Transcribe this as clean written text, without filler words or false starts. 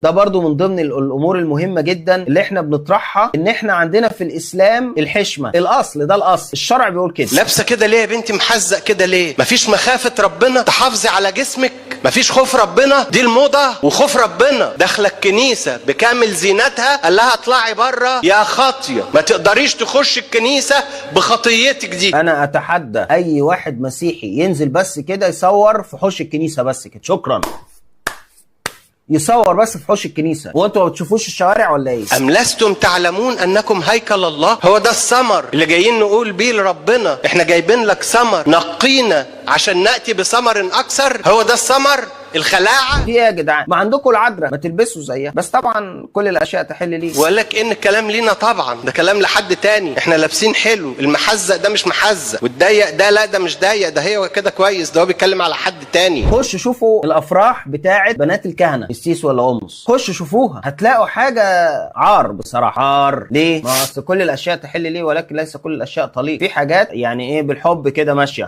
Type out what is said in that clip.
ده برضو من ضمن الامور المهمه جدا اللي احنا بنطرحها، ان احنا عندنا في الاسلام الحشمه، الاصل ده الاصل، الشرع بيقول كده. لابسه كده ليه يا بنتي؟ محزق كده ليه؟ مفيش مخافه ربنا تحافظي على جسمك؟ مفيش خوف ربنا؟ دي الموضه وخوف ربنا. داخله الكنيسه بكامل زينتها، قال لها اطلعي بره يا خاطيه، ما تقدريش تخش الكنيسه بخطيتك دي. انا اتحدى اي واحد مسيحي ينزل بس كده يصور في حوش الكنيسه بس كده، شكرا، يصور بس في حوش الكنيسه. هو انتوا ما بتشوفوش الشوارع ولا ايه؟ ام لستم تعلمون انكم هيكل الله؟ هو ده الثمر اللي جايين نقول بيه لربنا، احنا جايبين لك ثمر، نقينا عشان ناتي بثمر اكثر. هو ده الثمر، الخلاعه. في ايه يا جدعان؟ ما عندكم العذراء، ما تلبسوا زيها، بس طبعا كل الاشياء تحل ليه. وقال لك ان الكلام لينا طبعا، ده كلام لحد تاني. احنا لابسين حلو، المحزق ده مش محزق، والضيق ده لا ده مش ضيق، ده هي كده كويس، ده هو بيتكلم على حد تاني. خش شوفوا الافراح بتاعت بنات الكهنه، السيس ولا امس، خش شوفوها هتلاقوا حاجه عار بصراحه. عار ليه؟ ما اصل كل الاشياء تحل ليه، ولكن ليس كل الاشياء طليق. في حاجات يعني ايه بالحب كده ماشيه.